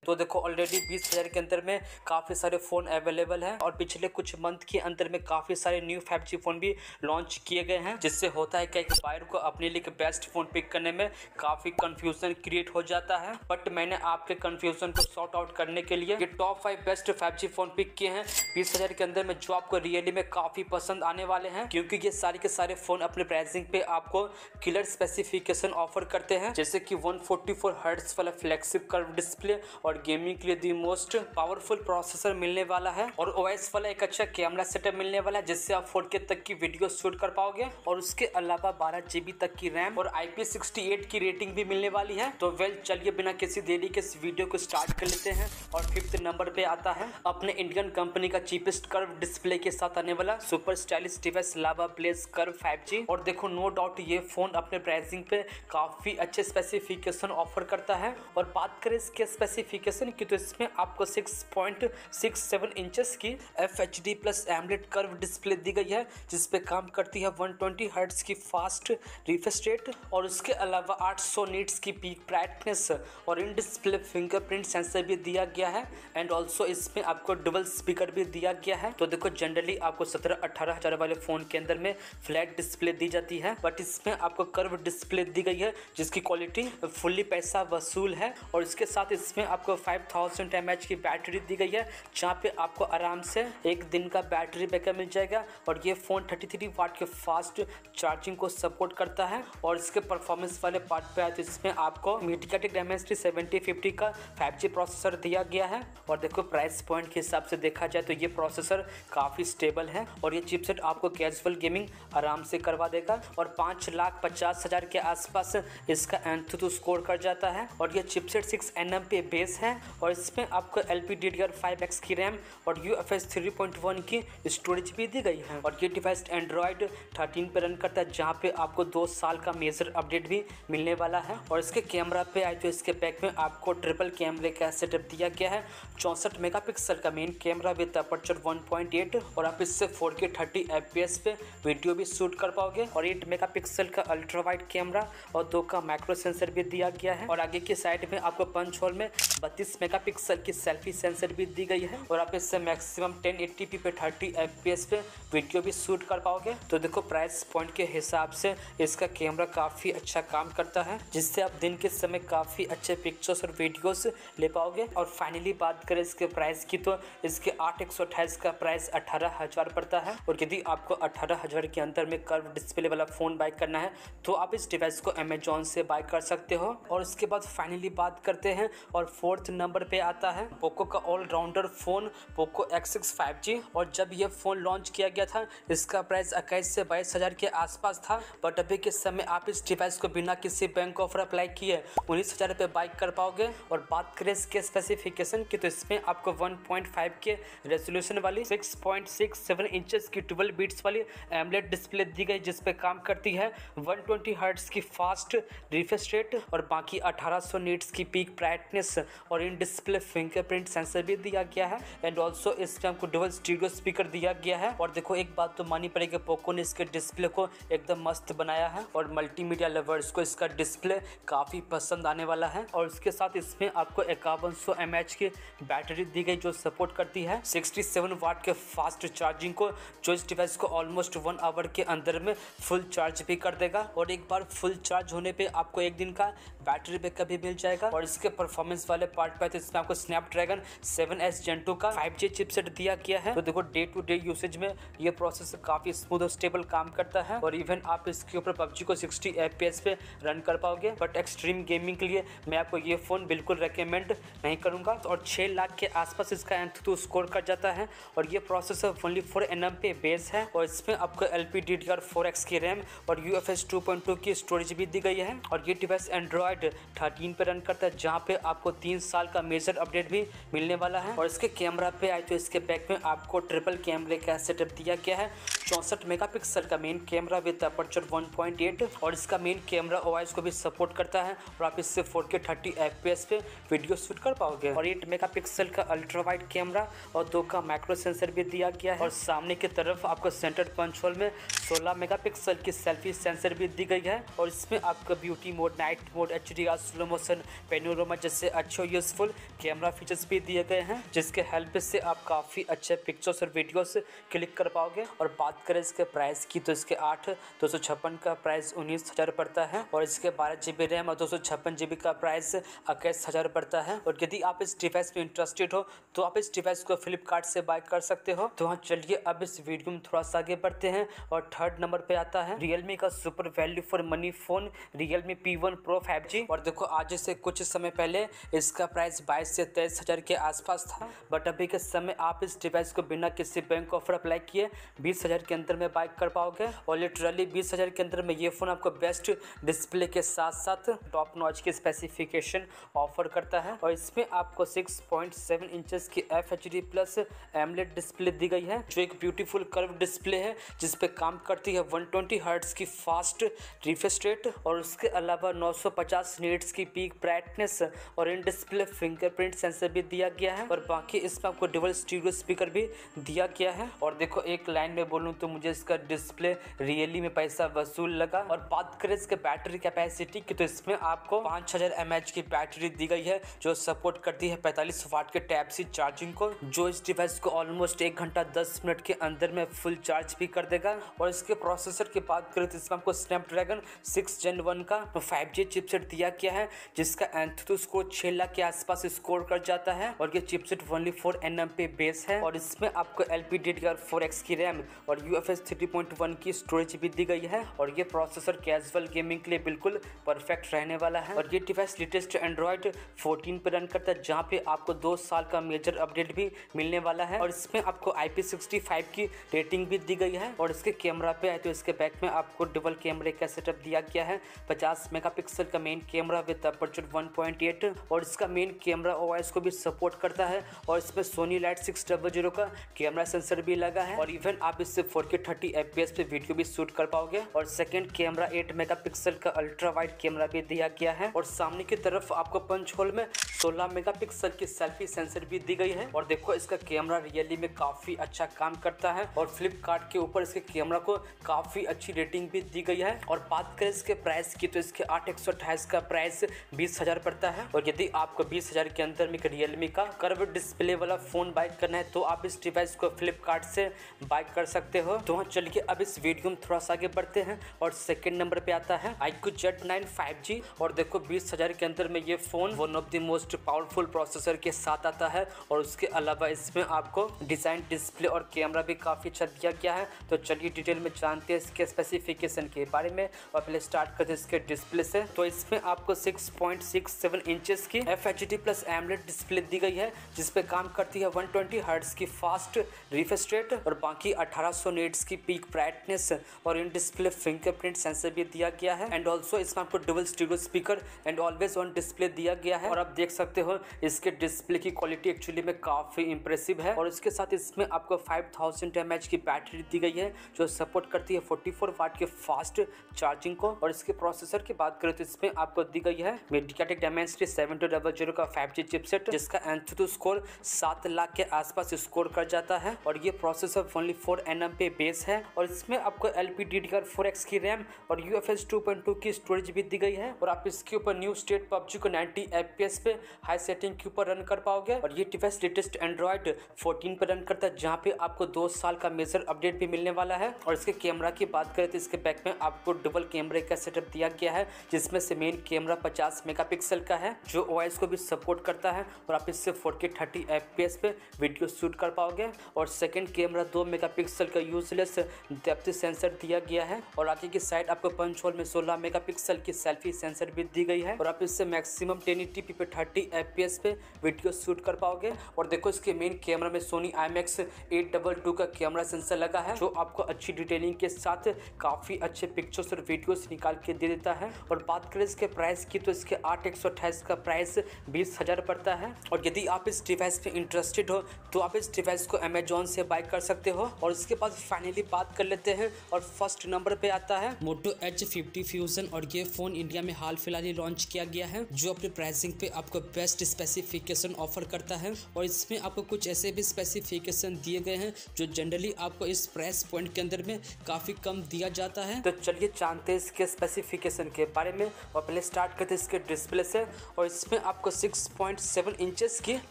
तो देखो ऑलरेडी 20,000 के अंदर में काफ़ी सारे फ़ोन अवेलेबल हैं और पिछले कुछ मंथ के अंदर में काफ़ी सारे न्यू 5G फ़ोन भी लॉन्च किए गए हैं, जिससे होता है कि एक बायर को अपने लिए बेस्ट फ़ोन पिक करने में काफ़ी कंफ्यूजन क्रिएट हो जाता है। बट मैंने आपके कंफ्यूजन को सॉर्ट आउट करने के लिए ये top 5 best 5G phone pick किए हैं 20,000 के अंदर में, जो आपको रियली में काफ़ी पसंद आने वाले हैं, क्योंकि ये सारे के सारे फ़ोन अपने प्राइसिंग पे आपको किलर स्पेसिफिकेशन ऑफर करते हैं, जैसे कि 144 हर्ट्ज वाला फ्लैगशिप कर्व डिस्प्ले और गेमिंग के लिए दी मोस्ट पावरफुल प्रोसेसर मिलने वाला है और OS वाला एक अच्छा कैमरा सेटअप मिलने वाला है, जिससे आप 4K तक की वीडियो शूट कर पाओगे और उसके अलावा 12 GB तक की रैम और IP68 की रेटिंग भी मिलने वाली है। तो चलिए बिना किसी देरी के इस वीडियो को स्टार्ट कर लेते हैं। और 5th नंबर पे आता है अपने इंडियन कंपनी का चीपेस्ट कर्व डिस्प्ले के साथ आने वाला सुपर स्टाइलिश डिवाइस लावा ब्लेज कर्व 5G। और देखो नो डाउट ये फोन अपने प्राइसिंग पे काफी अच्छे स्पेसिफिकेशन ऑफर करता है। और बात करें इसके स्पेसिफिकेशन की तो इसमें आपको 6.67 इंचेस की FHD plus AMOLED curve display दी गई है, जिसपे काम करती है 120 हर्ट्ज की फास्ट रिफ्रेश रेट और उसके अलावा 800 नीट्स की पीक ब्राइटनेस और इन डिस्प्ले फिंगरप्रिंट सेंसर भी दिया गया है। एंड ऑल्सो इसमें आपको डबल स्पीकर भी दिया गया है। तो देखो जनरली आपको 17-18 हज़ार वाले फोन के अंदर में फ्लैट डिस्प्ले दी जाती है, बट इसमें आपको कर्व डिस्प्ले दी गई है, जिसकी क्वालिटी फुल्ली पैसा वसूल है। और इसके साथ इसमें आपको 5000 mAh की बैटरी दी गई है, जहाँ पे आपको आराम से एक दिन का बैटरी बैकअप मिल जाएगा। और ये फ़ोन 33 वाट के फास्ट चार्जिंग को सपोर्ट करता है। और इसके परफॉर्मेंस वाले पार्ट पे आए तो इसमें आपको मीडियाटेक डायमेंसिटी 7050 का 5G प्रोसेसर दिया गया है। और देखो प्राइस पॉइंट के हिसाब से देखा जाए तो ये प्रोसेसर काफ़ी स्टेबल है और ये चिपसेट आपको कैजुअल गेमिंग आराम से करवा देगा। और 5,50,000 के आसपास इसका एंथुतु स्कोर कर जाता है। और ये चिपसेट 6nm पे बेस है और इसमें आपको LPDDR5X की रैम और UFS 3.1 की स्टोरेज भी दी गई है। और ये डिवाइस एंड्रॉयड 13 पे रन करता है, जहाँ पे आपको 2 साल का मेजर अपडेट भी मिलने वाला है। और इसके कैमरा पे आए तो इसके बैक में आपको ट्रिपल कैमरे का सेटअप दिया गया है। 64 मेगापिक्सल का मेन कैमरा विद अपर्चर 1.8 और आप इससे 4K 30 FPS पे वीडियो भी शूट कर पाओगे। और 8 मेगापिक्सल का अल्ट्रा वाइड कैमरा और 2 का माइक्रो सेंसर भी दिया गया है। और आगे की साइड में आपको पंच होल में 32 मेगापिक्सल की सेल्फी सेंसर भी दी गई है और आप इससे मैक्सिमम 1080p पे 30 FPS पे वीडियो भी शूट कर पाओगे। तो देखो प्राइस पॉइंट के हिसाब से इसका कैमरा काफ़ी अच्छा काम करता है, जिससे आप दिन के समय काफ़ी अच्छे पिक्चर्स और वीडियोस ले पाओगे। और फाइनली बात करें इसके प्राइस की तो इसके 8/128 का प्राइस 18,000 पड़ता है। और यदि आपको 18,000 के अंदर में कर्व डिस्प्ले वाला फ़ोन बाय करना है तो आप इस डिवाइस को अमेजोन से बाय कर सकते हो। और उसके बाद फाइनली बात करते हैं और 4th नंबर पे आता है पोको का allrounder phone Poco X6 5G। और जब ये फ़ोन लॉन्च किया गया था इसका प्राइस 21 से 22,000 के आसपास था, बट अभी के समय आप इस डिवाइस को बिना किसी बैंक ऑफर अप्लाई किए 19,000 पे बाय कर पाओगे। और बात करें इसके स्पेसिफिकेशन की तो इसमें आपको 1.5 के रेजोल्यूशन वाली 6.67 इंचेस की 12 बीट्स वाली एमोलेड डिस्प्ले दी गई, जिस पे काम करती है 120 हर्ट्ज की फास्ट रिफ्रेश रेट और बाकी 1800 नीट्स की पीक ब्राइटनेस और इन डिस्प्ले फिंगरप्रिंट सेंसर भी दिया गया है। एंड ऑल्सो इसमें आपको डबल स्टीरियो स्पीकर दिया गया है। और देखो एक बात तो मानी पड़ेगी, पोको ने इसके डिस्प्ले को एकदम मस्त बनाया है और मल्टीमीडिया लवर्स को इसका डिस्प्ले काफ़ी पसंद आने वाला है। और इसके साथ इसमें आपको 5100 mAh की बैटरी दी गई, जो सपोर्ट करती है 67 वाट के फास्ट चार्जिंग को, जो इस डिवाइस को ऑलमोस्ट 1 आवर के अंदर में फुल चार्ज भी कर देगा। और एक बार फुल चार्ज होने पे आपको एक दिन का बैटरी बैकअप भी मिल जाएगा। और इसके परफॉर्मेंस वाले पार्ट पे तो इसमें आपको स्नैपड्रैगन 7S Gen 2 का 5G चिपसेट दिया गया है। तो देखो डे टू डे यूसेज में ये प्रोसेसर काफ़ी स्मूथ और स्टेबल काम करता है और इवन आप इसके ऊपर PUBG को 60 FPS पे रन कर पाओगे। बट एक्सट्रीम गेमिंग के लिए मैं आपको ये फ़ोन बिल्कुल रेकमेंड नहीं करूँगा। और 6 लाख के आसपास इसका एंथुतु स्कोर कर जाता है। और ये प्रोसेसर ओनली 4nm पे बेस है और इसमें आपको LPDDR4X की रैम और UFS 2.2 की स्टोरेज भी दी गई है। और ये डिवाइस एंड्रॉयड 13 पे रन करता है, जहाँ पे आपको 3 साल का मेजर अपडेट भी मिलने वाला है। और इसके कैमरा पे आए तो इसके बैक में आपको ट्रिपल कैमरे का सेटअप दिया गया है। 64 मेगापिक्सल का मेन कैमरा विद अपर्चर 1.8 और इसका मेन कैमरा OIS को भी सपोर्ट करता है और आप इससे 4K 30 FPS पे वीडियो शूट कर पाओगे। और 8 मेगापिक्सल का अल्ट्रा वाइड कैमरा और 2 का माइक्रो सेंसर भी दिया गया है और सामने की तरफ आपको सेंटर पंच होल में 16 मेगापिक्सल की सेल्फी सेंसर भी दी गई है और इसमें आपको beauty mode, night mode, HDR, slow motion, panorama जैसे अच्छे यूजफुल कैमरा फीचर्स भी दिए गए हैं जिसके हेल्प से आप काफ़ी अच्छे पिक्चर्स और वीडियोस क्लिक कर पाओगे। और बात करें इसके प्राइस की तो इसके 8/256 का प्राइस 19,000 पड़ता है और इसके 12GB रैम और 256GB का प्राइस 21,000 पड़ता है। और यदि आप इस डिवाइस में इंटरेस्टेड हो तो आप इस डिवाइस को फ्लिपकार्ट से बाय कर सकते हो। तो हाँ, चलिए अब इस वीडियो में थोड़ा सा आगे बढ़ते हैं और थर्ड नंबर पे आता है Realme का super value for money phone Realme P1 Pro 5G। और देखो, आज से कुछ समय पहले इसका प्राइस 22 से 23,000 के आसपास था, बट अभी के समय आप इस डिवाइस को बिना किसी बैंक ऑफर अप्लाई किए 20,000 के अंदर में बाय कर पाओगे। और लिटरली 20,000 के अंदर में ये फोन आपको बेस्ट डिस्प्ले के साथ साथ टॉप नॉच की स्पेसिफिकेशन ऑफर करता है। और इसमें आपको 6.7 इंचेस की FHD प्लस AMOLED डिस्प्ले दी गई है जो एक ब्यूटीफुल कर्व डिस्प्ले है जिस पे काम करती है 120 हर्ट्ज की फास्ट रिफ्रेश रेट और उसके अलावा 950 नीट्स की पीक ब्राइटनेस और इन डिस्प्ले फिंगरप्रिंट सेंसर भी दिया गया है। और बाकी इसमें आपको डबल स्टीरियो स्पीकर भी दिया गया है। और देखो, एक लाइन में बोलूँ तो मुझे इसका डिस्प्ले रियली में पैसा वसूल लगा। और बात करें इसके बैटरी कैपेसिटी की तो इसमें आपको 5000 mAh की बैटरी दी गई है जो सपोर्ट करती है 45 वाट के टाइप सी चार्जिंग को, जो इस डिवाइस को ऑलमोस्ट 1 घंटा 10 मिनट के अंदर में फुल चार्ज भी कर देगा। और इसके प्रोसेसर की बात करें तो इसमें आपको स्नैपड्रैगन 6 Gen 1 का 5G चिपसेट दिया गया है जिसका एंथुतु स्कोर 6 लाख के आसपास स्कोर कर जाता है। और ये चिपसेट ओनली 4 nm पे बेस है और इसमें आपको LPDDR4X की रैम और UFS 3.1 की स्टोरेज भी दी गई है। और ये प्रोसेसर कैजुअल गेमिंग के लिए बिल्कुल परफेक्ट रहने वाला है। और ये डिवाइस लेटेस्ट एंड्रॉइड 14 पे रन करता है जहाँ पे आपको 2 साल का मेजर अपडेट भी मिलने वाला है। और इसमें आपको IP65 की रेटिंग भी दी गई है। और इसके कैमरा पे आए तो इसके बैक में आपको डबल कैमरे का सेटअप दिया गया है। 50 मेगापिक्सल का मेन कैमरा विद अपर्चर 1.8 और इसका मेन कैमरा OIS को भी सपोर्ट करता है। और इसमें सोनी लाइट 600 का कैमरा सेंसर भी लगा है और इवन आप इससे 4K 30 FPS पे वीडियो भी शूट कर पाओगे। और सेकंड कैमरा 8 मेगापिक्सल का अल्ट्रा वाइड कैमरा भी दिया गया है। और सामने की तरफ आपको पंच होल में 16 मेगापिक्सल की सेल्फी सेंसर भी दी गई है। और देखो, इसका कैमरा रियली में काफी अच्छा काम करता है और फ्लिपकार्ट के ऊपर इसके कैमरा को काफी अच्छी रेटिंग भी दी गई है। और बात करें इसके प्राइस की तो इसके 8/128 का प्राइस 20,000 पड़ता है। और यदि आपको 20,000 के अंदर में रियलमी का कर्व डिस्प्ले वाला फोन बाय करना है तो आप इस डिवाइस को फ्लिपकार्ट से बाय कर सकते हो। तो हाँ, चलिए अब इस वीडियो में थोड़ा सा आगे बढ़ते हैं और सेकंड नंबर पे आता है iQOO Z9 5G। और देखो, 20,000 के अंदर में ये phone one of the most powerful processor के साथ आता है और उसके अलावा इसमें आपको डिजाइन, डिस्प्ले और कैमरा भी काफी अच्छा दिया गया है। तो चलिए डिटेल में जानते हैं इसके स्पेसिफिकेशन के बारे में। और पहले स्टार्ट करते हैं इसके डिस्प्ले से। तो इसमें आपको 6.67 इंचेस की FHD प्लस AMOLED डिस्प्ले दी गई है जिसपे काम करती है 120 हर्ट्ज की फास्ट रिफ्रेश रेट और बाकी 1800 नीट्स की पीक ब्राइटनेस और इन डिस्प्ले फिंगरप्रिंट सेंसर भी दिया गया है। एंड ऑल्सो इसमें आपको double stereo speaker and always on display दिया गया है। और आप देख सकते हो इसके डिस्प्ले की क्वालिटी एक्चुअली में काफी इंप्रेसिव है। और इसके साथ इसमें आपको 5000 mAh की बैटरी दी गई है जो सपोर्ट करती है 44 वाट के फास्ट चार्जिंग को। और इसके प्रोसेसर की बात करें तो इसमें आपको दी गई है MediaTek Dimensity 7200 का 5G चिपसेट जिसका एंथुतु स्कोर 7 लाख के आसपास स्कोर कर जाता है। और ये प्रोसेसर ओनली 4 nm पे बेस है। और इसमें आपको LPDDR4X की रैम और UFS 2.2 की स्टोरेज भी दी गई है। और आप इसके ऊपर न्यू स्टेट PUBG को 90 FPS पे हाई सेटिंग के ऊपर रन कर पाओगे। और ये डिवाइस लेटेस्ट एंड्रॉइड 14 पे रन करता है जहाँ पे आपको 2 साल का मेजर अपडेट भी मिलने वाला है। और इसके कैमरा की बात करें तो इसके बैक में आपको डबल कैमरे का सेटअप दिया गया है जिसमें से मेन कैमरा 50 मेगापिक्सल का है जो OIS को भी सपोर्ट करता है और आप इससे 4K 30 FPS पे वीडियो शूट कर पाओगे। और सेकंड कैमरा 2 मेगापिक्सल का यूजलेस डेप्थ सेंसर दिया गया है। और आगे की साइड आपको पंच होल में 16 मेगापिक्सल की सेल्फी सेंसर भी दी गई है और आप इससे मैक्सिमम 1080p पे 30 FPS पे वीडियो शूट कर पाओगे। और देखो, इसके मेन कैमरा में सोनी IMX 822 का कैमरा सेंसर लगा है जो आपको अच्छी डिटेलिंग के साथ काफी अच्छे पिक्चर्स और वीडियोस निकाल के दे देता है। और बात करें इसके प्राइस की तो इसके 8/128 का प्राइस 20,000 पड़ता है। और यदि आप इस डिवाइस पे इंटरेस्टेड हो तो आप इस डिवाइस को अमेजोन से बाय कर सकते हो। और इसके बाद फाइनली बात कर लेते हैं और फर्स्ट नंबर पे आता है Moto H50 Fusion। और ये फोन इंडिया में हाल फिलहाल ही लॉन्च किया गया है, जो अपने प्राइसिंग पे आपको बेस्ट स्पेसिफिकेशन ऑफर करता है। और इसमें आपको कुछ ऐसे भी स्पेसिफिकेशन दिए गए हैं जो जनरली आपको इस प्राइस पॉइंट के अंदर में काफी कम दिया जाता है। तो चलिए जानते हैं इसके स्पेसिफिकेशन के बारे में। और पहले स्टार्ट करते हैं इसके डिस्प्ले से। और इसमें आपको 6.7 इंचेस की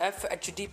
FHD+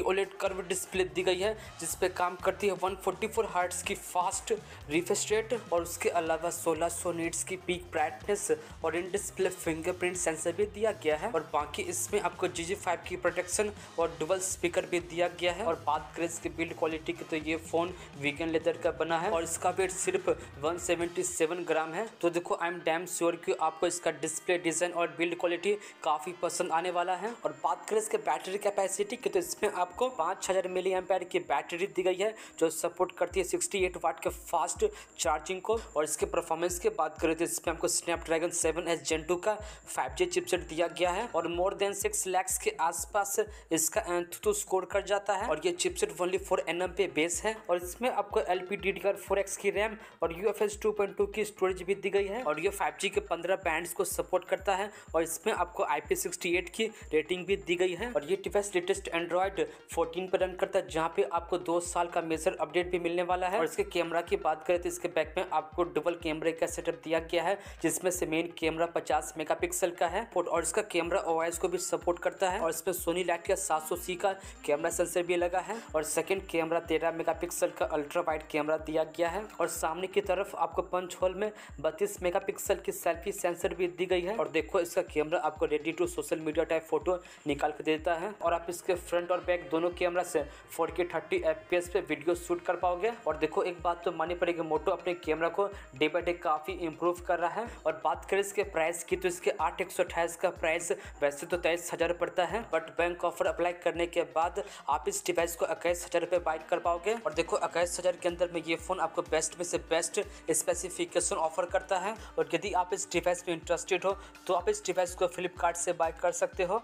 OLED कर्व डिस्प्ले दी गई है, जिसपे काम करती है 144 हर्ट्ज की फास्ट रिफ्रेश रेट। और उसके अलावा 1600 नीट्स की पीक ब्राइटनेस और इन डिस्प्ले फिंगरप्रिंट सेंसर भी दिया गया है। और बाकी इसमें आपको GG5 की प्रोटेक्शन और डुअल स्पीकर भी दिया गया है। और बात करें इसकी बिल्ड क्वालिटी की तो ये फोन वीगन लेदर का बना है और इसका वेट सिर्फ 177 ग्राम है। तो देखो आई एम डैम श्योर कि आपको इसका डिस्प्ले डिजाइन और बिल्ड क्वालिटी काफी पसंद आने वाला है। और बात करें इसके बैटरी कैपेसिटी की तो इसमें आपको 5000 mAh की बैटरी दी गई है, जो सपोर्ट करती है 68 वाट के फास्ट चार्जिंग को। और इसके परफॉर्मेंस की बात करें तो इसमें आपको स्नैपड्रैगन 7S Gen 2 का 5G चिपसेट दिया गया है और मोर देन 6 लाख के आसपास इसका Antutu स्कोर कर जाता है। और ये चिपसेट ओनली 4nm पे बेस है। और इसमें आपको LPDDR4X की रैम और UFS 2.2 की स्टोरेज भी दी गई है। और ये 5G के 15 बैंड्स को सपोर्ट करता है। और इसमें आपको IP68 की रेटिंग भी दी गई है। और ये डिवाइस लेटेस्ट एंड्रॉइड 14 पर रन करता है, जहाँ पे आपको 2 साल का मेजर अपडेट भी मिलने वाला है। और इसके कैमरा की बात करें तो इसके बैक में आपको डबल कैमरे का सेटअप दिया गया है, जिसमें से मेन कैमरा 50 मेगापिक्सल का है और इसका कैमरा OIS को भी सपोर्ट करता है। और इसमें सोनी लाइका 700C का कैमरा सेंसर भी लगा है। और सेकंड कैमरा 13 मेगापिक्सल का अल्ट्रा वाइड कैमरा दिया गया है। और सामने की तरफ आपको पंच होल में 32 मेगापिक्सल की सेल्फी सेंसर भी दी गई है। और देखो इसका कैमरा आपको ready to social media type photo निकाल के देता है। और आप इसके फ्रंट और बैक दोनों कैमरा से 4K 30 FPS पे वीडियो शूट कर पाओगे। और देखो एक बात तो माननी पड़ेगी, मोटो अपने कैमरा को डे बाय डे काफी इंप्रूव कर रहा है। और बात करें इसके प्राइस की तो इसके 8/128 का प्राइस वैसे तो 23,000 पड़ता है, बट बैंक ऑफर अप्लाई करने के बाद आप इस डिवाइस को 21,000 रुपये बाय कर पाओगे। और देखो 21,000 के अंदर में ये फोन आपको बेस्ट में से बेस्ट स्पेसिफिकेशन ऑफर करता है। और यदि आप इस डिवाइस में इंटरेस्टेड हो तो आप इस डिवाइस को फ्लिपकार्ट से बाय कर सकते हो।